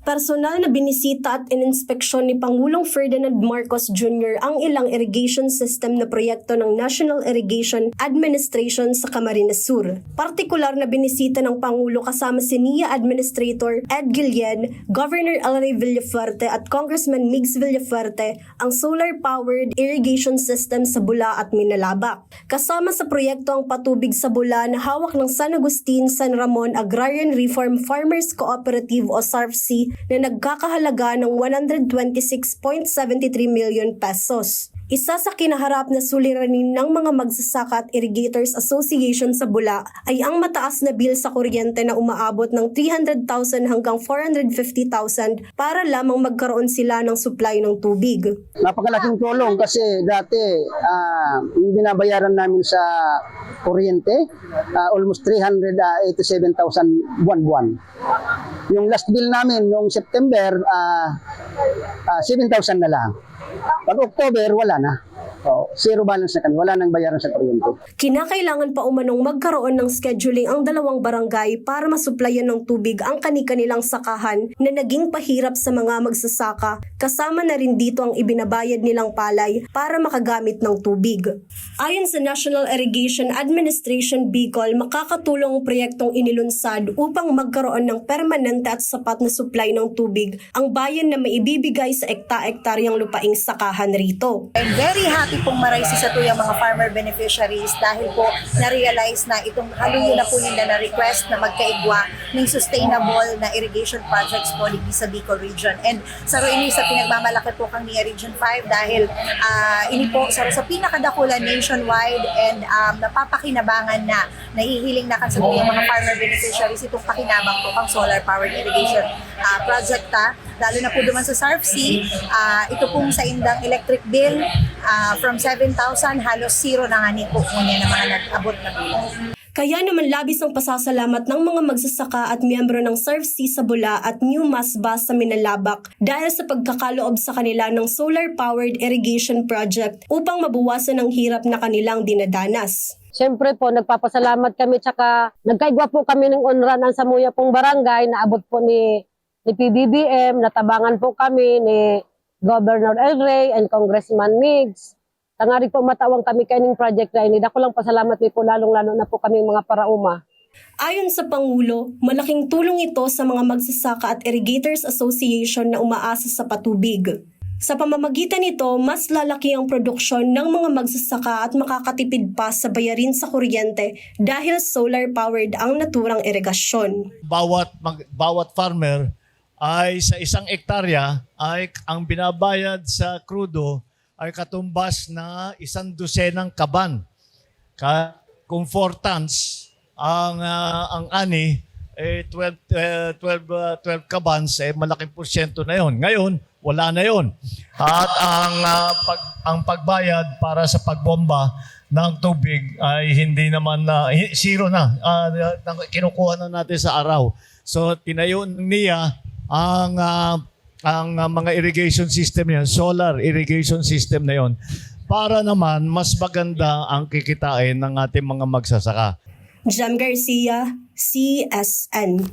Personal na binisita at ininspeksyon ni Pangulong Ferdinand Marcos Jr. ang ilang irrigation system na proyekto ng National Irrigation Administration sa Camarines Sur. Partikular na binisita ng Pangulo kasama si NIA Administrator Ed Guillen, Governor El Rey Villafuerte at Congressman Migs Villafuerte ang solar-powered irrigation system sa Bula at Minalabak. Kasama sa proyekto ang patubig sa Bula na hawak ng San Agustin San Ramon Agrarian Reform Farmers Cooperative o SARFC na nagkakahalaga ng 126.73 million pesos. Isa sa kinaharap na suliranin ng mga magsasaka at irrigators association sa Bula ay ang mataas na bill sa kuryente na umaabot ng 300,000 hanggang 450,000 para lamang magkaroon sila ng supply ng tubig. Napakalaking tulong kasi dati yung binabayaran namin sa kuryente, almost 387,000 buwan-buwan. Yung last bill namin noong September, 7,000 na lang. Pag October, wala na. Zero balance na kami. Wala nang bayaran sa kuryente. Kinakailangan pa umanong magkaroon ng scheduling ang dalawang barangay para masuplayan ng tubig ang kani-kanilang sakahan na naging pahirap sa mga magsasaka. Kasama na rin dito ang ibinabayad nilang palay para makagamit ng tubig. Ayon sa National Irrigation Administration Bicol, makakatulong ang proyektong inilunsad upang magkaroon ng permanente at sapat na supply ng tubig ang bayan na maibibigay sa ekta-ektaryang lupaing sakahan rito. I'm very happy pong maraisi sa tuyang mga farmer beneficiaries dahil po na-realize na itong haluyo na po nila na request na magkaigwa ng sustainable na irrigation projects po dito sa Bicol Region. And sa ini sa pinagmamalaki po kang NIA Region 5 dahil ini po sa pinakadakulan nationwide and napapakinabangan na nahihiling na kan sa tuyang mga farmer beneficiaries itong pakinabang po kang solar powered irrigation project lalo na po duman sa SARFC, ito pong sa indang electric bill from 7,000 halos zero na nga po niya na mga nag-abot na bilang. Kaya naman labis ang pasasalamat ng mga magsasaka at miyembro ng SARFC sa Bula at New Masbas sa Minalabak dahil sa pagkakaloob sa kanila ng solar-powered irrigation project upang mabawasan ang hirap na kanilang dinadanas. Siyempre po, nagpapasalamat kami tsaka nagkaigwa po kami ng unranan sa Muya pong barangay na abot po ni PBBM, natabangan po kami ni Governor El Rey and Congressman Migs. Tangari po matawang kami kaining project na ini. Dako lang pasalamat po lalong-lalo na po kami mga parauma. Ayon sa Pangulo, malaking tulong ito sa mga magsasaka at irrigators association na umaasa sa patubig. Sa pamamagitan nito, mas lalaki ang produksyon ng mga magsasaka at makakatipid pa sa bayarin sa kuryente dahil solar-powered ang naturang irigasyon. Bawat farmer ay sa 1 hektarya ay ang binabayad sa krudo ay katumbas na 12 kaban. Kung 4 tons ang ani, 12 kabans, malaking porsyento na yon. Ngayon, wala na yon. At ang pagbayad para sa pagbomba ng tubig ay hindi naman zero na. Kinukuha na natin sa araw. So, tinayo niya ang mga irrigation system yan, solar irrigation system na yon, para naman mas maganda ang kikitain ng ating mga magsasaka. Jam Garcia, CSN.